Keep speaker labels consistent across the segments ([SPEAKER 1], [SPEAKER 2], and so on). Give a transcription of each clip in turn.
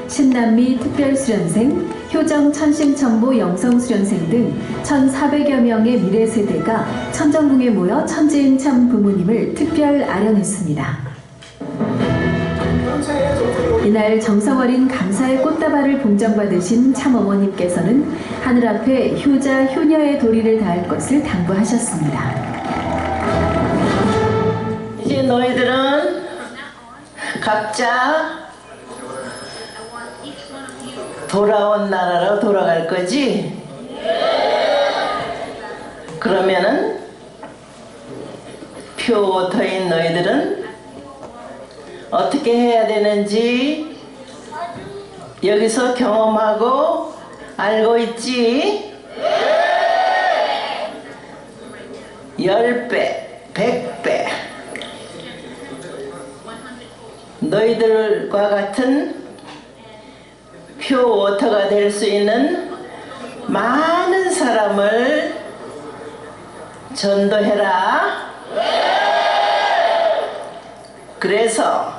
[SPEAKER 1] 신남미 특별수련생, 효정 천심천부 영성수련생 등 1,400여 명의 미래세대가 천정궁에 모여 천지인참 부모님을 특별 아련했습니다. 이날 정성어린 감사의 꽃다발을 봉정받으신 참어머님께서는 하늘 앞에 효자, 효녀의 도리를 다할 것을 당부하셨습니다.
[SPEAKER 2] 이제 너희들은 각자 돌아온 나라로 돌아갈 거지? 그러면은 표터인 너희들은 어떻게 해야 되는지 여기서 경험하고 알고 있지? 10배, 100배 너희들과 같은 표워터가 될 수 있는 많은 사람을 전도해라. 그래서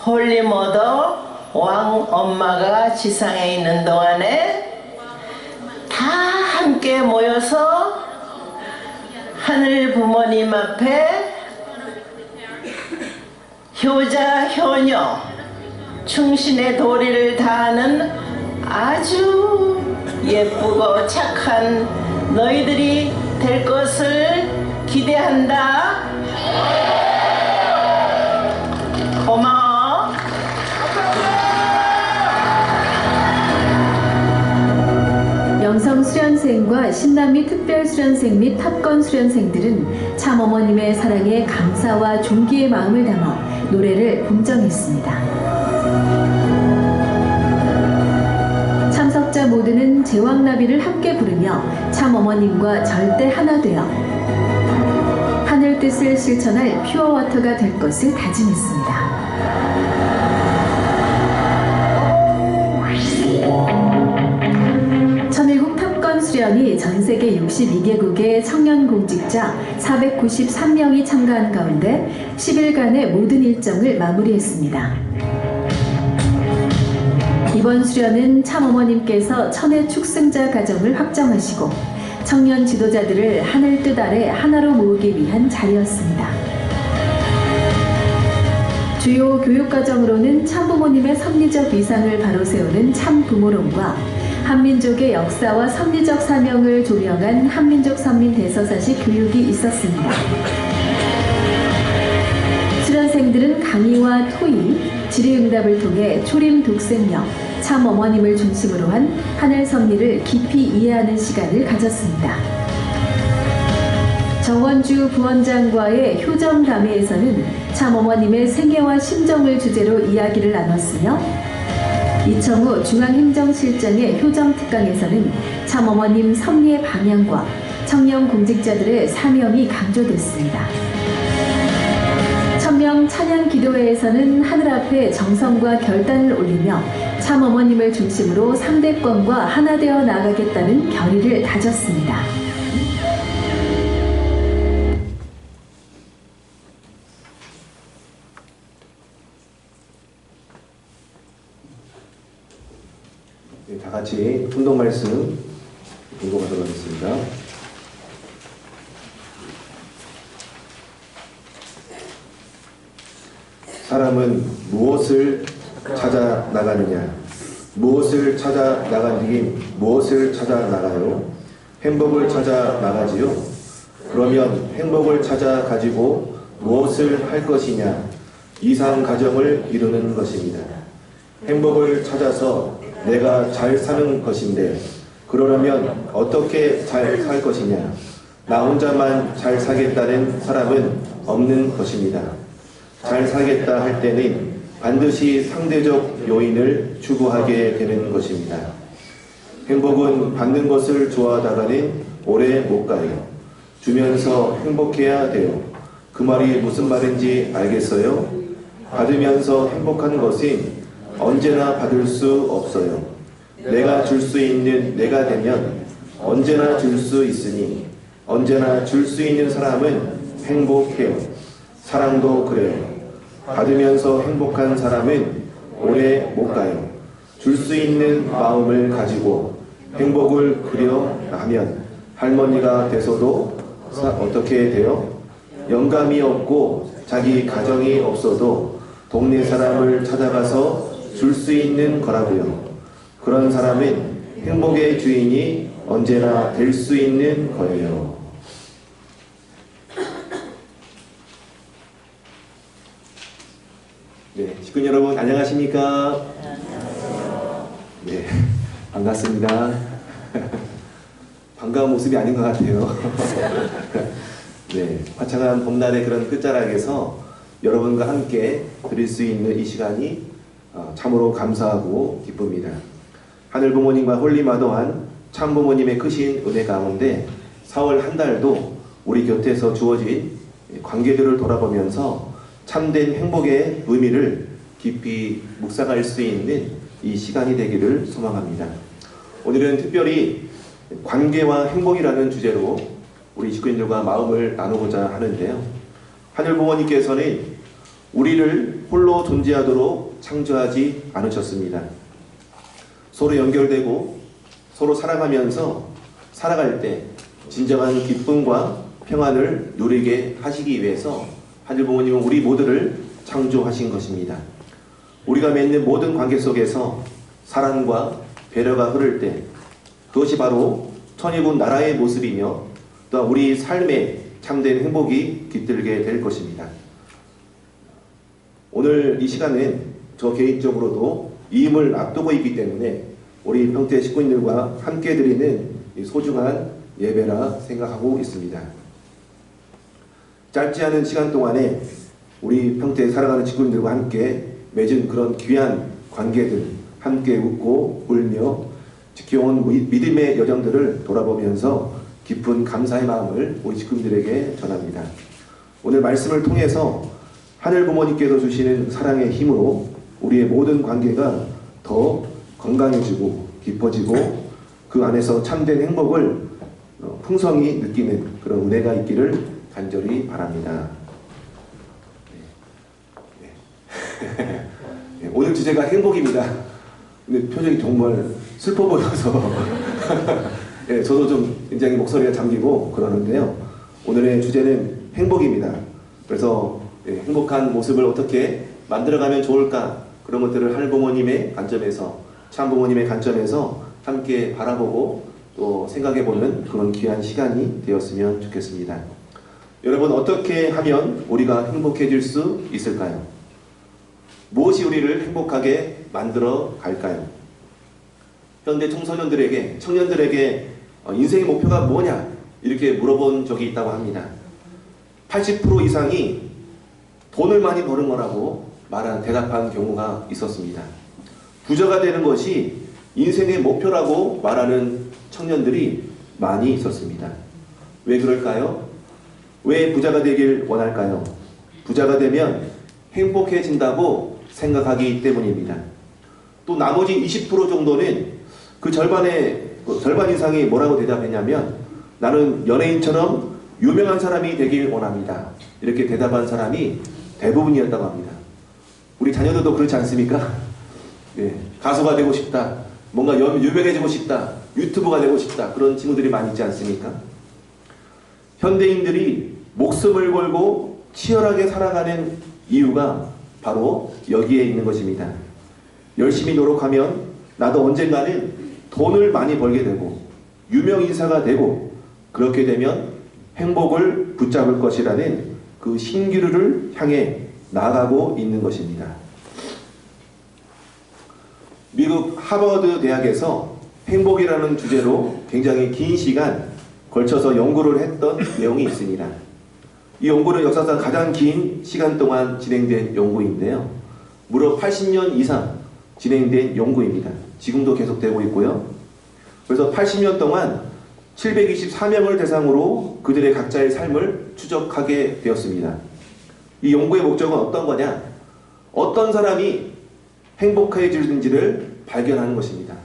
[SPEAKER 2] 홀리머더 왕 엄마가 지상에 있는 동안에 다 함께 모여서 하늘 부모님 앞에 효자, 효녀, 충신의 도리를 다하는 아주 예쁘고 착한 너희들이 될 것을 기대한다. 고마워.
[SPEAKER 1] 영성수련생과 신남미 특별수련생 및 탑건수련생들은 참어머님의 사랑에 감사와 존귀의 마음을 담아 노래를 봉정했습니다. 참석자 모두는 제왕나비를 함께 부르며 참어머님과 절대 하나 되어 하늘 뜻을 실천할 퓨어워터가 될 것을 다짐했습니다. 천일국 탑건 수련이 전세계 62개국의 청년 공직자 493명이 참가한 가운데 10일간의 모든 일정을 마무리했습니다. 이번 수련은 참어머님께서 천의 축승자 가정을 확정하시고 청년 지도자들을 하늘 뜻 아래 하나로 모으기 위한 자리였습니다. 주요 교육과정으로는 참부모님의 섭리적 위상을 바로 세우는 참부모론과 한민족의 역사와 섭리적 사명을 조명한 한민족 선민 대서사시 교육이 있었습니다. 수련생들은 강의와 토의, 질의응답을 통해 초림 독생력, 참어머님을 중심으로 한 하늘 섭리를 깊이 이해하는 시간을 가졌습니다. 정원주 부원장과의 효정담회에서는 참어머님의 생애와 심정을 주제로 이야기를 나눴으며 이청우 중앙행정실장의 효정특강에서는 참어머님 섭리의 방향과 청년 공직자들의 사명이 강조됐습니다. 천명 찬양 기도회에서는 하늘 앞에 정성과 결단을 올리며 참어머님을 중심으로 상대권과 하나 되어 나아가겠다는 결의를 다졌습니다.
[SPEAKER 3] 네, 다 같이 훈독 말씀 읽어보도록 하겠습니다. 사람은 무엇을 찾아 나가느냐? 무엇을 찾아 나가긴 무엇을 찾아 나가요? 행복을 찾아 나가지요? 그러면 행복을 찾아 가지고 무엇을 할 것이냐? 이상 가정을 이루는 것입니다. 행복을 찾아서 내가 잘 사는 것인데 그러려면 어떻게 잘 살 것이냐? 나 혼자만 잘 살겠다는 사람은 없는 것입니다. 잘 살겠다 할 때는 반드시 상대적 요인을 추구하게 되는 것입니다. 행복은 받는 것을 좋아하다가는 오래 못 가요. 주면서 행복해야 돼요. 그 말이 무슨 말인지 알겠어요? 받으면서 행복한 것은 언제나 받을 수 없어요. 내가 줄 수 있는 내가 되면 언제나 줄 수 있으니 언제나 줄 수 있는 사람은 행복해요. 사랑도 그래요. 받으면서 행복한 사람은 오래 못 가요. 줄 수 있는 마음을 가지고 행복을 그려 하면 할머니가 돼서도 어떻게 돼요? 영감이 없고 자기 가정이 없어도 동네 사람을 찾아가서 줄 수 있는 거라고요. 그런 사람은 행복의 주인이 언제나 될 수 있는 거예요. 네, 식구 여러분 안녕하십니까? 네, 반갑습니다. 반가운 모습이 아닌 것 같아요. 네, 화창한 봄날의 그런 끝자락에서 여러분과 함께 드릴 수 있는 이 시간이 참으로 감사하고 기쁩니다. 하늘 부모님과 홀리마도한 참 부모님의 크신 은혜 가운데 4월 한 달도 우리 곁에서 주어진 관계들을 돌아보면서 참된 행복의 의미를 깊이 묵상할 수 있는 이 시간이 되기를 소망합니다. 오늘은 특별히 관계와 행복이라는 주제로 우리 식구인들과 마음을 나누고자 하는데요. 하늘 부모님께서는 우리를 홀로 존재하도록 창조하지 않으셨습니다. 서로 연결되고 서로 사랑하면서 살아갈 때 진정한 기쁨과 평안을 누리게 하시기 위해서 하늘 부모님은 우리 모두를 창조하신 것입니다. 우리가 맺는 모든 관계 속에서 사랑과 배려가 흐를 때 그것이 바로 천일군 나라의 모습이며 또 우리 삶에 참된 행복이 깃들게 될 것입니다. 오늘 이 시간은 저 개인적으로도 이임을 앞두고 있기 때문에 우리 평택 식구인들과 함께 드리는 소중한 예배라 생각하고 있습니다. 짧지 않은 시간 동안에 우리 평택 살아가는 식구인들과 함께 맺은 그런 귀한 관계들, 함께 웃고 울며 지켜온 믿음의 여정들을 돌아보면서 깊은 감사의 마음을 우리 식구들에게 전합니다. 오늘 말씀을 통해서 하늘 부모님께서 주시는 사랑의 힘으로 우리의 모든 관계가 더 건강해지고 깊어지고 그 안에서 참된 행복을 풍성히 느끼는 그런 은혜가 있기를 간절히 바랍니다. 네, 오늘 주제가 행복입니다. 근데 표정이 정말 슬퍼 보여서 네, 저도 좀 굉장히 목소리가 잠기고 그러는데요. 오늘의 주제는 행복입니다. 그래서 행복한 모습을 어떻게 만들어가면 좋을까, 그런 것들을 하늘 부모님의 관점에서, 참 부모님의 관점에서 함께 바라보고 또 생각해보는 그런 귀한 시간이 되었으면 좋겠습니다. 여러분, 어떻게 하면 우리가 행복해질 수 있을까요? 무엇이 우리를 행복하게 만들어 갈까요? 현대 청소년들에게, 청년들에게 인생의 목표가 뭐냐? 이렇게 물어본 적이 있다고 합니다. 80% 이상이 돈을 많이 버는 거라고 대답한 경우가 있었습니다. 부자가 되는 것이 인생의 목표라고 말하는 청년들이 많이 있었습니다. 왜 그럴까요? 왜 부자가 되길 원할까요? 부자가 되면 행복해진다고 생각하기 때문입니다. 또 나머지 20% 정도는 그 절반 이상이 뭐라고 대답했냐면, 나는 연예인처럼 유명한 사람이 되길 원합니다. 이렇게 대답한 사람이 대부분이었다고 합니다. 우리 자녀들도 그렇지 않습니까? 네, 가수가 되고 싶다, 뭔가 유명해지고 싶다, 유튜버가 되고 싶다, 그런 친구들이 많이 있지 않습니까? 현대인들이 목숨을 걸고 치열하게 살아가는 이유가 바로 여기에 있는 것입니다. 열심히 노력하면 나도 언젠가는 돈을 많이 벌게 되고 유명인사가 되고 그렇게 되면 행복을 붙잡을 것이라는 그 신기루를 향해 나아가고 있는 것입니다. 미국 하버드 대학에서 행복이라는 주제로 굉장히 긴 시간 걸쳐서 연구를 했던 내용이 있습니다. 이 연구는 역사상 가장 긴 시간 동안 진행된 연구인데요. 무려 80년 이상 진행된 연구입니다. 지금도 계속되고 있고요. 그래서 80년 동안 724명을 대상으로 그들의 각자의 삶을 추적하게 되었습니다. 이 연구의 목적은 어떤 거냐? 어떤 사람이 행복해지는지를 발견하는 것입니다.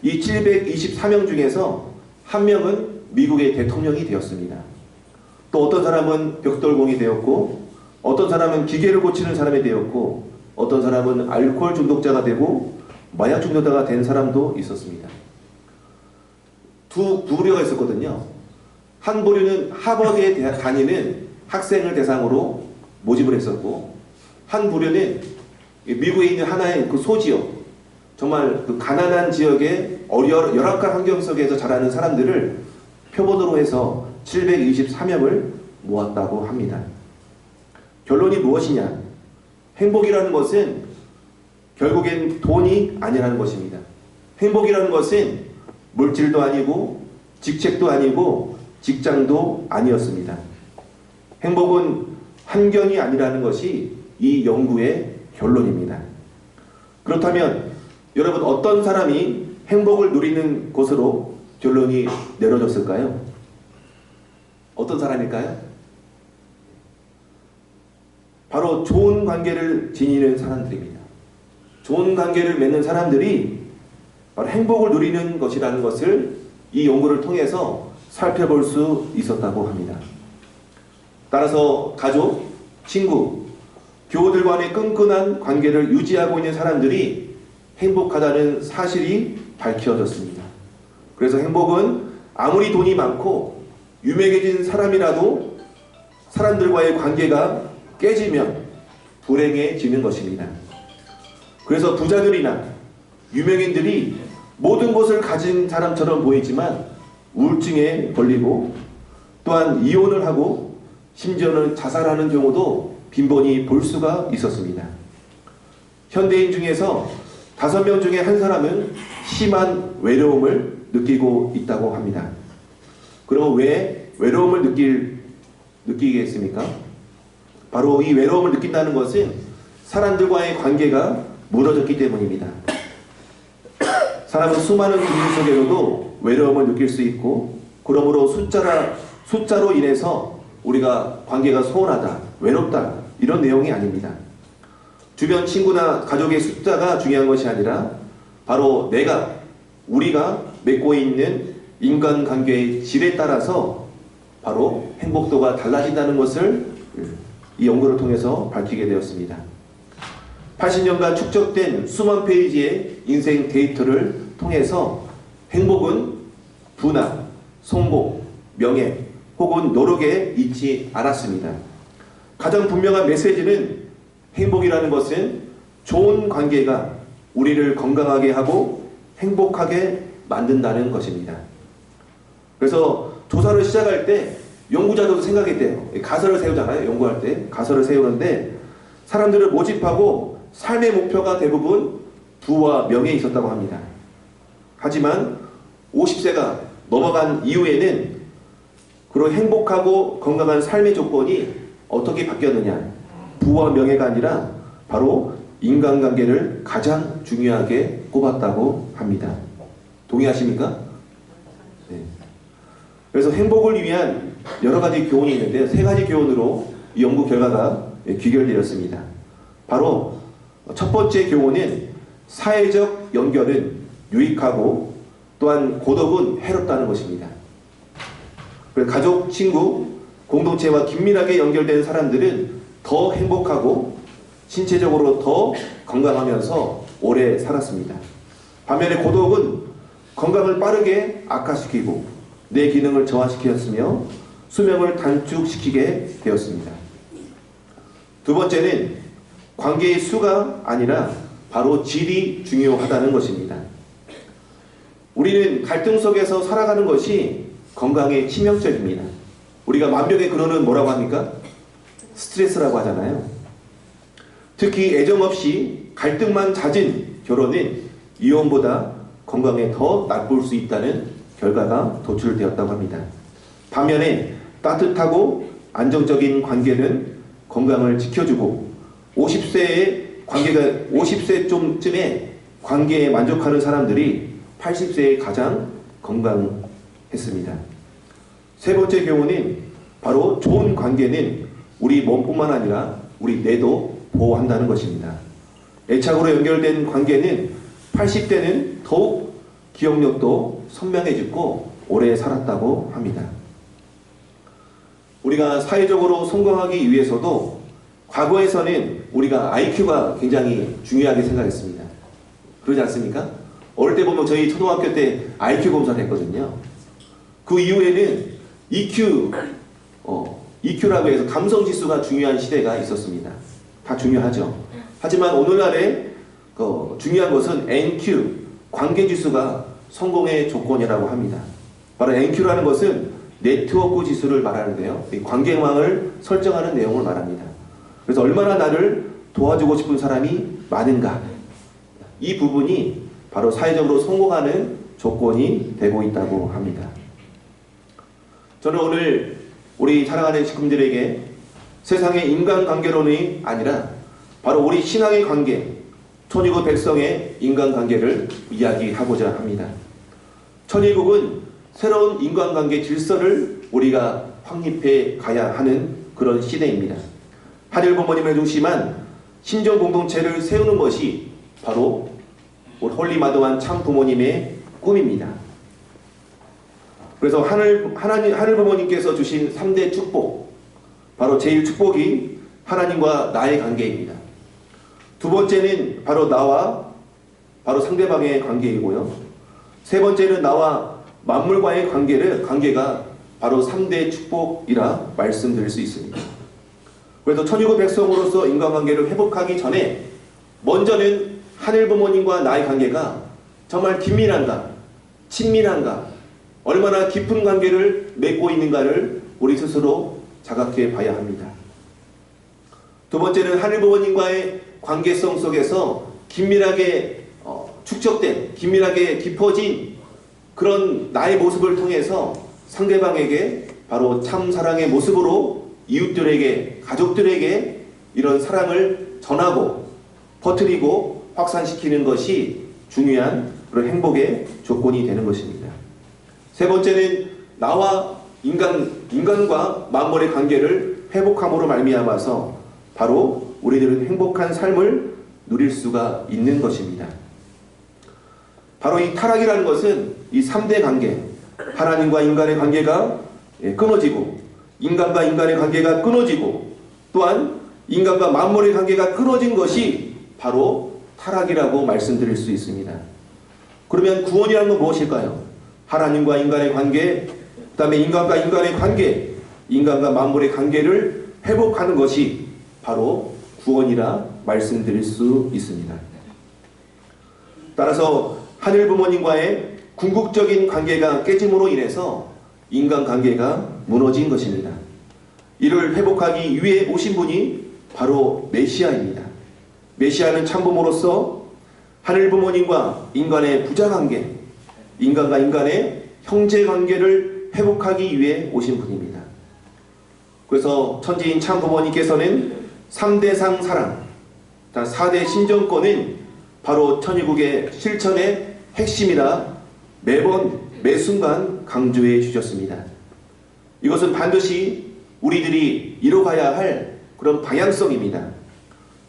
[SPEAKER 3] 이 724명 중에서 한 명은 미국의 대통령이 되었습니다. 또 어떤 사람은 벽돌공이 되었고, 어떤 사람은 기계를 고치는 사람이 되었고, 어떤 사람은 알코올 중독자가 되고 마약 중독자가 된 사람도 있었습니다. 두 부류가 있었거든요. 한 부류는 하버드에 다니는 학생을 대상으로 모집을 했었고, 한 부류는 미국에 있는 하나의 그 소지역, 정말 그 가난한 지역의 열악한 환경 속에서 자라는 사람들을 표본으로 해서 724명을 모았다고 합니다. 결론이 무엇이냐? 행복이라는 것은 결국엔 돈이 아니라는 것입니다. 행복이라는 것은 물질도 아니고 직책도 아니고 직장도 아니었습니다. 행복은 환경이 아니라는 것이 이 연구의 결론입니다. 그렇다면 여러분, 어떤 사람이 행복을 누리는 것으로 결론이 내려졌을까요? 어떤 사람일까요? 바로 좋은 관계를 지니는 사람들입니다. 좋은 관계를 맺는 사람들이 바로 행복을 누리는 것이라는 것을 이 연구를 통해서 살펴볼 수 있었다고 합니다. 따라서 가족, 친구, 교우들 간의 끈끈한 관계를 유지하고 있는 사람들이 행복하다는 사실이 밝혀졌습니다. 그래서 행복은 아무리 돈이 많고 유명해진 사람이라도 사람들과의 관계가 깨지면 불행해지는 것입니다. 그래서 부자들이나 유명인들이 모든 것을 가진 사람처럼 보이지만 우울증에 걸리고 또한 이혼을 하고 심지어는 자살하는 경우도 빈번히 볼 수가 있었습니다. 현대인 중에서 5명 중에 한 사람은 심한 외로움을 느끼고 있다고 합니다. 그럼 왜 외로움을 느끼겠습니까? 바로 이 외로움을 느낀다는 것은 사람들과의 관계가 무너졌기 때문입니다. 사람은 수많은 기분 속에서도 외로움을 느낄 수 있고, 그러므로 숫자로 인해서 우리가 관계가 소원하다, 외롭다, 이런 내용이 아닙니다. 주변 친구나 가족의 숫자가 중요한 것이 아니라 바로 우리가 맺고 있는 인간관계의 질에 따라서 바로 행복도가 달라진다는 것을 이 연구를 통해서 밝히게 되었습니다. 80년간 축적된 수만 페이지의 인생 데이터를 통해서 행복은 부나 성공, 명예 혹은 노력에 있지 않았습니다. 가장 분명한 메시지는 행복이라는 것은 좋은 관계가 우리를 건강하게 하고 행복하게 만든다는 것입니다. 그래서 조사를 시작할 때 연구자들도 생각했대요. 가설을 세우잖아요. 연구할 때 가설을 세우는데 사람들을 모집하고 삶의 목표가 대부분 부와 명예에 있었다고 합니다. 하지만 50세가 넘어간 이후에는 그런 행복하고 건강한 삶의 조건이 어떻게 바뀌었느냐? 부와 명예가 아니라 바로 인간관계를 가장 중요하게 꼽았다고 합니다. 동의하십니까? 네. 그래서 행복을 위한 여러 가지 교훈이 있는데요. 3가지 교훈으로 이 연구 결과가 귀결되었습니다. 바로 첫 번째 교훈은 사회적 연결은 유익하고 또한 고독은 해롭다는 것입니다. 가족, 친구, 공동체와 긴밀하게 연결된 사람들은 더 행복하고 신체적으로 더 건강하면서 오래 살았습니다. 반면에 고독은 건강을 빠르게 악화시키고 뇌 기능을 저하시켰으며 수명을 단축시키게 되었습니다. 두 번째는 관계의 수가 아니라 바로 질이 중요하다는 것입니다. 우리는 갈등 속에서 살아가는 것이 건강에 치명적입니다. 우리가 만병의 근원은 뭐라고 합니까? 스트레스라고 하잖아요. 특히 애정 없이 갈등만 잦은 결혼은 이혼보다 건강에 더 나쁠 수 있다는 결과가 도출되었다고 합니다. 반면에 따뜻하고 안정적인 관계는 건강을 지켜주고 50세쯤에 관계에 만족하는 사람들이 80세에 가장 건강했습니다. 세 번째 교훈은 바로 좋은 관계는 우리 몸뿐만 아니라 우리 뇌도 보호한다는 것입니다. 애착으로 연결된 관계는 80대는 더욱 기억력도 선명해지고 오래 살았다고 합니다. 우리가 사회적으로 성공하기 위해서도 과거에서는 우리가 IQ가 굉장히 중요하게 생각했습니다. 그러지 않습니까? 어릴 때 보면 저희 초등학교 때 IQ 검사를 했거든요. 그 이후에는 EQ라고 해서 감성지수가 중요한 시대가 있었습니다. 다 중요하죠. 하지만 오늘날에 중요한 것은 NQ, 관계지수가 성공의 조건이라고 합니다. 바로 NQ라는 것은 네트워크 지수를 말하는데요. 이 관계망을 설정하는 내용을 말합니다. 그래서 얼마나 나를 도와주고 싶은 사람이 많은가, 이 부분이 바로 사회적으로 성공하는 조건이 되고 있다고 합니다. 저는 오늘 우리 사랑하는 식구들에게 세상의 인간관계론이 아니라 바로 우리 신앙의 관계, 천의국 백성의 인간관계를 이야기하고자 합니다. 천의국은 새로운 인간관계 질서를 우리가 확립해 가야 하는 그런 시대입니다. 하늘 부모님을 중심한 신정 공동체를 세우는 것이 바로 홀리마더한 참 부모님의 꿈입니다. 그래서 하늘 부모님께서 주신 3대 축복, 바로 제일 축복이 하나님과 나의 관계입니다. 두 번째는 바로 나와 바로 상대방의 관계이고요. 세 번째는 나와 만물과의 관계가 바로 3대 축복이라 말씀드릴 수 있습니다. 그래서 천의국 백성으로서 인간관계를 회복하기 전에 먼저는 하늘 부모님과 나의 관계가 정말 긴밀한가, 친밀한가, 얼마나 깊은 관계를 맺고 있는가를 우리 스스로 자각해 봐야 합니다. 두 번째는 하늘 부모님과의 관계성 속에서 긴밀하게 축적된, 긴밀하게 깊어진 그런 나의 모습을 통해서 상대방에게 바로 참 사랑의 모습으로 이웃들에게, 가족들에게 이런 사랑을 전하고 퍼뜨리고 확산시키는 것이 중요한 그런 행복의 조건이 되는 것입니다. 세 번째는 나와 인간과 만물의 관계를 회복함으로 말미암아서 바로 우리들은 행복한 삶을 누릴 수가 있는 것입니다. 바로 이 타락이라는 것은 이 3대 관계, 하나님과 인간의 관계가 끊어지고, 인간과 인간의 관계가 끊어지고, 또한 인간과 만물의 관계가 끊어진 것이 바로 타락이라고 말씀드릴 수 있습니다. 그러면 구원이라는 건 무엇일까요? 하나님과 인간의 관계, 그 다음에 인간과 인간의 관계, 인간과 만물의 관계를 회복하는 것이 바로 구원이라 말씀드릴 수 있습니다. 따라서 하늘 부모님과의 궁극적인 관계가 깨짐으로 인해서 인간관계가 무너진 것입니다. 이를 회복하기 위해 오신 분이 바로 메시아입니다. 메시아는 참부모로서 하늘 부모님과 인간의 부자관계, 인간과 인간의 형제관계를 회복하기 위해 오신 분입니다. 그래서 천지인 참부모님께서는 3대상 사랑, 4대 신정권은 바로 천의국의 실천의 핵심이라 매번 매순간 강조해 주셨습니다. 이것은 반드시 우리들이 이뤄가야 할 그런 방향성입니다.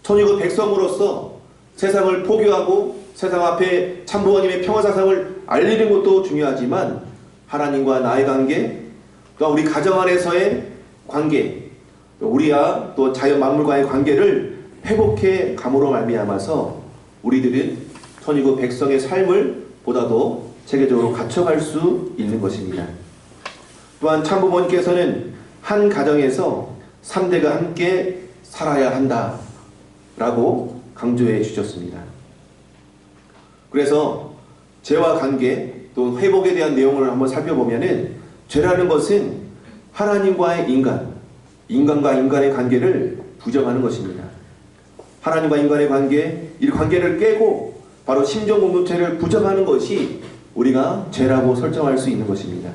[SPEAKER 3] 천의국 백성으로서 세상을 포교하고 세상 앞에 참부모님의 평화사상을 알리는 것도 중요하지만 하나님과 나의 관계, 또 우리 가정 안에서의 관계, 우리와 또 자연 만물과의 관계를 회복해 감으로 말미암아서 우리들은 천의국 백성의 삶을 보다도 체계적으로 갖춰갈 수 있는 것입니다. 또한 참부모님께서는 한 가정에서 3대가 함께 살아야 한다 라고 강조해 주셨습니다. 그래서 죄와 관계 또 회복에 대한 내용을 한번 살펴보면은 죄라는 것은 하나님과의 인간과 인간의 관계를 부정하는 것입니다. 하나님과 인간의 관계, 이 관계를 깨고 바로 심정 공동체를 부정하는 것이 우리가 죄라고 설정할 수 있는 것입니다.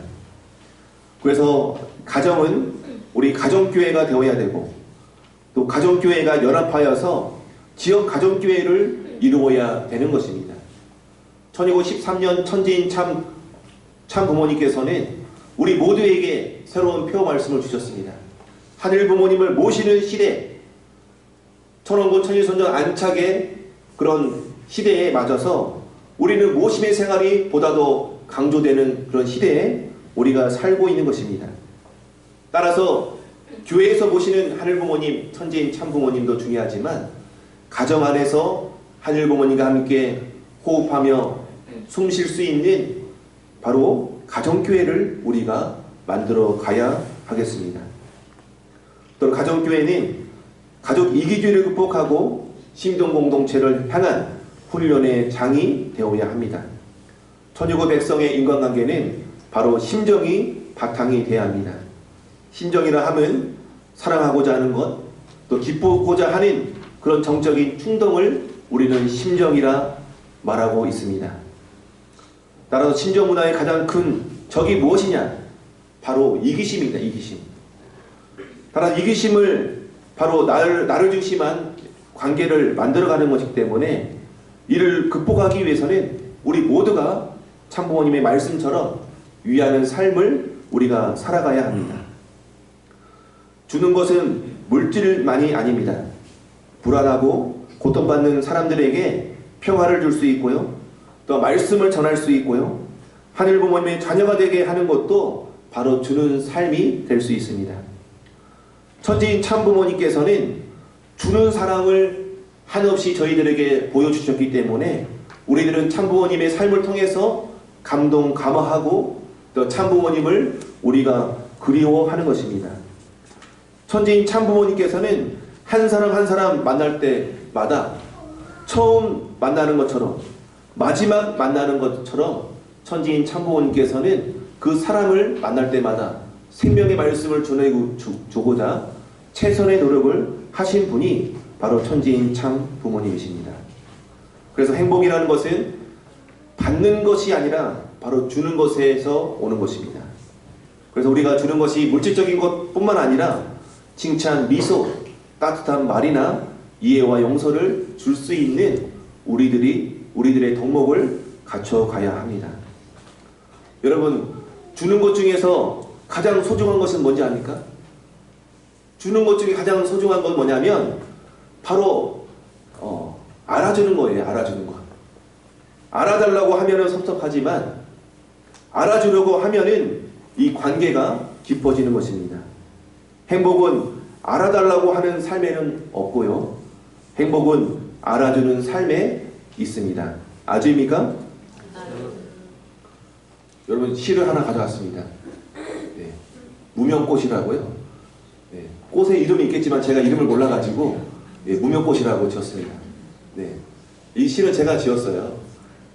[SPEAKER 3] 그래서 가정은 우리 가정교회가 되어야 되고 또 가정교회가 연합하여서 지역 가정교회를 이루어야 되는 것입니다. 1913년 천지인 참 부모님께서는 우리 모두에게 새로운 표 말씀을 주셨습니다. 하늘 부모님을 모시는 시대, 천원군 천일선전 안착의 그런 시대에 맞아서 우리는 모심의 생활이 보다도 강조되는 그런 시대에 우리가 살고 있는 것입니다. 따라서 교회에서 보시는 하늘부모님, 천지인 참부모님도 중요하지만 가정 안에서 하늘부모님과 함께 호흡하며 숨 쉴 수 있는 바로 가정교회를 우리가 만들어 가야 하겠습니다. 또 가정교회는 가족 이기주의를 극복하고 심동공동체를 향한 훈련의 장이 되어야 합니다. 천주교 백성의 인간관계는 바로 심정이 바탕이 되어야 합니다. 심정이라 하면 사랑하고자 하는 것, 또 기쁘고자 하는 그런 정적인 충동을 우리는 심정이라 말하고 있습니다. 따라서 심정 문화의 가장 큰 적이 무엇이냐? 바로 이기심입니다. 이기심. 따라서 이기심을 바로 나를 중심한 관계를 만들어가는 것이기 때문에 이를 극복하기 위해서는 우리 모두가 참부모님의 말씀처럼 위하는 삶을 우리가 살아가야 합니다. 주는 것은 물질만이 아닙니다. 불안하고 고통받는 사람들에게 평화를 줄 수 있고요. 또 말씀을 전할 수 있고요. 하늘부모님의 자녀가 되게 하는 것도 바로 주는 삶이 될 수 있습니다. 천지인 참부모님께서는 주는 사랑을 한없이 저희들에게 보여주셨기 때문에 우리들은 참부모님의 삶을 통해서 감동, 감화하고 또 참부모님을 우리가 그리워하는 것입니다. 천지인 참부모님께서는 한 사람 한 사람 만날 때마다 처음 만나는 것처럼 마지막 만나는 것처럼 천지인 참부모님께서는 그 사람을 만날 때마다 생명의 말씀을 주고자 최선의 노력을 하신 분이 바로 천지인 참부모님이십니다. 그래서 행복이라는 것은 받는 것이 아니라 바로 주는 것에서 오는 것입니다. 그래서 우리가 주는 것이 물질적인 것뿐만 아니라 칭찬, 미소, 따뜻한 말이나 이해와 용서를 줄 수 있는 우리들의 덕목을 갖춰가야 합니다. 여러분, 주는 것 중에서 가장 소중한 것은 뭔지 압니까? 주는 것 중에 가장 소중한 건 뭐냐면 바로 알아주는 거예요. 알아주는 것. 알아달라고 하면은 섭섭하지만 알아주려고 하면은 이 관계가 깊어지는 것입니다. 행복은 알아달라고 하는 삶에는 없고요. 행복은 알아주는 삶에 있습니다. 아주입니까? 여러분, 시를 하나 가져왔습니다. 네. 무명꽃이라고요. 네. 꽃의 이름이 있겠지만 제가 이름을 몰라가지고 무명꽃이라고 지었습니다. 네. 이 시는 제가 지었어요.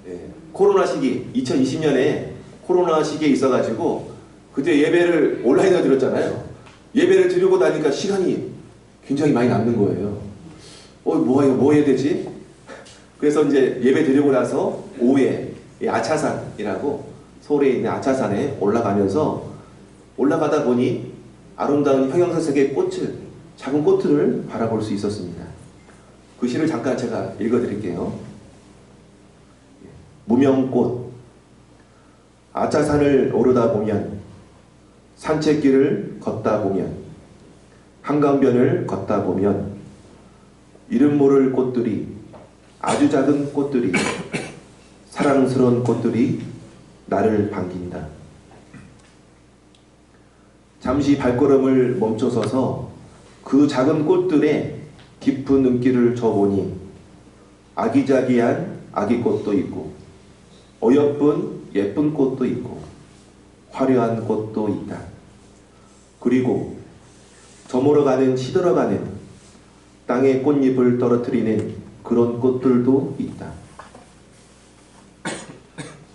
[SPEAKER 3] 네. 코로나 시기, 2020년에 코로나 시기에 있어가지고 그때 예배를 온라인으로 드렸잖아요. 예배를 드리고 나니까 시간이 굉장히 많이 남는 거예요. 뭐 해야 되지? 그래서 이제 예배 드리고 나서 오후에 아차산이라고 서울에 있는 아차산에 올라가다 보니 아름다운 형형색색의 꽃을, 작은 꽃들을 바라볼 수 있었습니다. 그 시를 잠깐 제가 읽어드릴게요. 무명꽃. 아차산을 오르다 보면, 산책길을 걷다 보면, 한강변을 걷다 보면 이름 모를 꽃들이, 아주 작은 꽃들이, 사랑스러운 꽃들이 나를 반긴다. 잠시 발걸음을 멈춰서서 그 작은 꽃들의 깊은 눈길을 줘보니 아기자기한 아기꽃도 있고 어여쁜 예쁜 꽃도 있고 화려한 꽃도 있다. 그리고 저물어가는 시들어가는 땅에 꽃잎을 떨어뜨리는 그런 꽃들도 있다.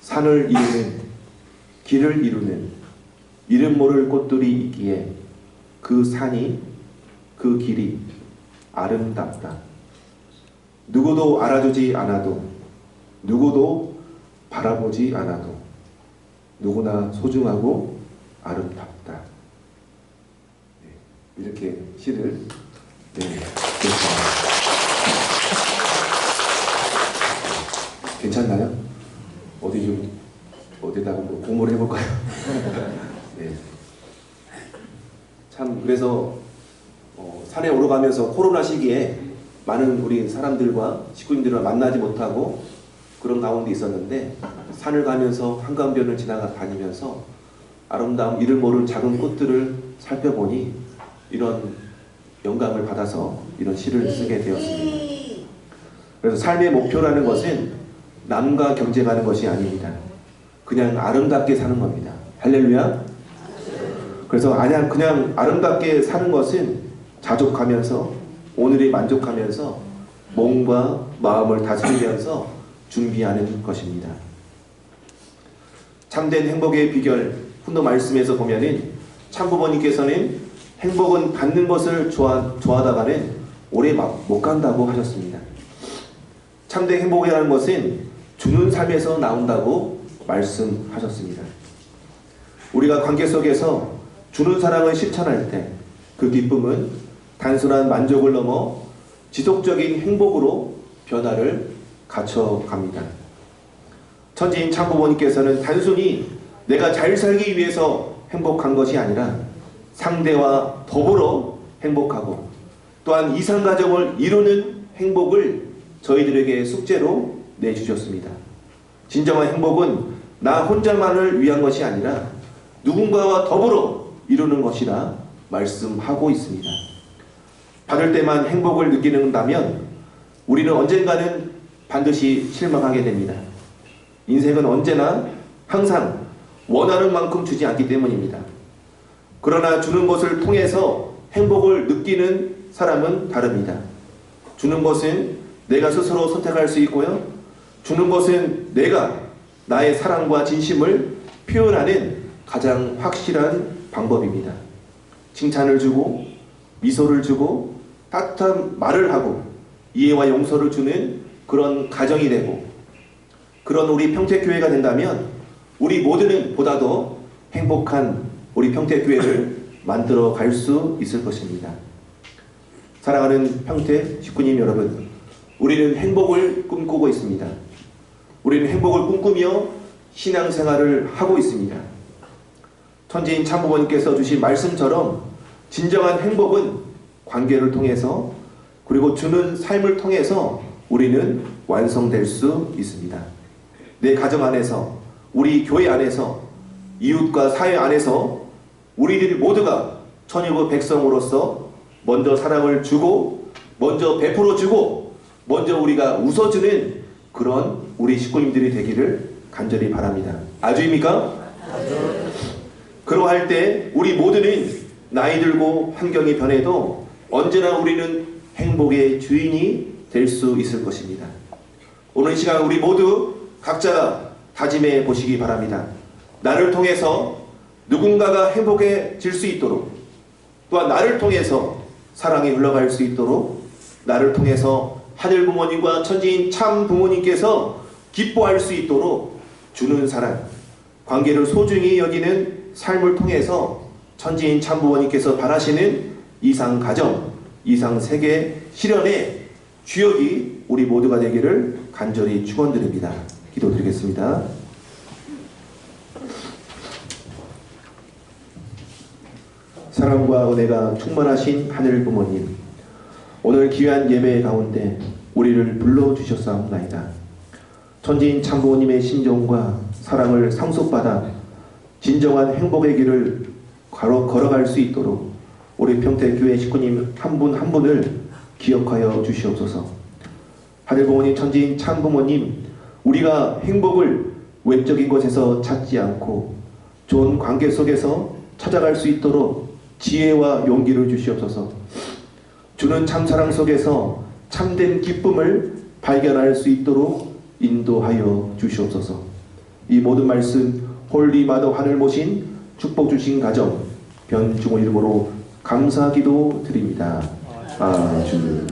[SPEAKER 3] 산을 이루는, 길을 이루는 이름 모를 꽃들이 있기에 그 산이, 그 길이 아름답다. 누구도 알아주지 않아도, 누구도 바라보지 않아도 누구나 소중하고 아름답다. 네, 이렇게 시를 괜찮나요? 어디다가 공부를 해볼까요? 네. 참 그래서 산에 오르가면서 코로나 시기에 많은 우리 사람들과 식구님들과 만나지 못하고 그런 가운데 있었는데 산을 가면서 한강변을 다니면서 아름다운 이름 모를 작은 꽃들을 살펴보니 이런 영감을 받아서 이런 시를 쓰게 되었습니다. 그래서 삶의 목표라는 것은 남과 경쟁하는 것이 아닙니다. 그냥 아름답게 사는 겁니다. 할렐루야. 그래서 그냥 아름답게 사는 것은 자족하면서 오늘에 만족하면서 몸과 마음을 다스리면서 준비하는 것입니다. 참된 행복의 비결 훈도 말씀에서 보면은 참부모님께서는 행복은 받는 것을 좋아하다가는 오래 못 간다고 하셨습니다. 참된 행복이라는 것은 주는 삶에서 나온다고 말씀하셨습니다. 우리가 관계 속에서 주는 사랑을 실천할 때 그 기쁨은 단순한 만족을 넘어 지속적인 행복으로 변화를 갖춰갑니다. 천지인 참부모님께서는 단순히 내가 잘 살기 위해서 행복한 것이 아니라 상대와 더불어 행복하고 또한 이상가정을 이루는 행복을 저희들에게 숙제로 내주셨습니다. 진정한 행복은 나 혼자만을 위한 것이 아니라 누군가와 더불어 이루는 것이라 말씀하고 있습니다. 받을 때만 행복을 느끼는다면 우리는 언젠가는 반드시 실망하게 됩니다. 인생은 언제나 항상 원하는 만큼 주지 않기 때문입니다. 그러나 주는 것을 통해서 행복을 느끼는 사람은 다릅니다. 주는 것은 내가 스스로 선택할 수 있고요. 주는 것은 내가 나의 사랑과 진심을 표현하는 가장 확실한 방법입니다. 칭찬을 주고 미소를 주고 따뜻한 말을 하고 이해와 용서를 주는 그런 가정이 되고 그런 우리 평택교회가 된다면 우리 모두는 보다 더 행복한 우리 평택교회를 만들어 갈 수 있을 것입니다. 사랑하는 평택 식구님 여러분, 우리는 행복을 꿈꾸고 있습니다. 우리는 행복을 꿈꾸며 신앙생활을 하고 있습니다. 천지인 참부모님께서 주신 말씀처럼 진정한 행복은 관계를 통해서 그리고 주는 삶을 통해서 우리는 완성될 수 있습니다. 내 가정 안에서 우리 교회 안에서 이웃과 사회 안에서 우리들 모두가 천일국 백성으로서 먼저 사랑을 주고 먼저 베풀어주고 먼저 우리가 웃어주는 그런 우리 식구님들이 되기를 간절히 바랍니다. 아주입니까? 그러할 때 우리 모두는 나이 들고 환경이 변해도 언제나 우리는 행복의 주인이 될 수 있을 것입니다. 오늘 시간 우리 모두 각자가 다짐해 보시기 바랍니다. 나를 통해서 누군가가 행복해질 수 있도록 또한 나를 통해서 사랑이 흘러갈 수 있도록 나를 통해서 하늘 부모님과 천지인 참 부모님께서 기뻐할 수 있도록 주는 사랑, 관계를 소중히 여기는 삶을 통해서 천지인 참 부모님께서 바라시는 이상 가정, 이상 세계 실현의 주역이 우리 모두가 되기를 간절히 축원드립니다. 기도드리겠습니다. 사랑과 은혜가 충만하신 하늘 부모님, 오늘 귀한 예배 가운데 우리를 불러주셨사옵나이다. 천지인 참부모님의 심정과 사랑을 상속받아 진정한 행복의 길을 걸어갈 수 있도록 우리 평택교회 식구님 한 분 한 분을 기억하여 주시옵소서. 하늘 부모님, 천지인 참부모님, 우리가 행복을 외적인 곳에서 찾지 않고 좋은 관계 속에서 찾아갈 수 있도록 지혜와 용기를 주시옵소서. 주는 참사랑 속에서 참된 기쁨을 발견할 수 있도록 인도하여 주시옵소서. 이 모든 말씀 홀리 마더 하늘 모신 축복 주신 가정 변중호 이름으로 감사 기도 드립니다. 아주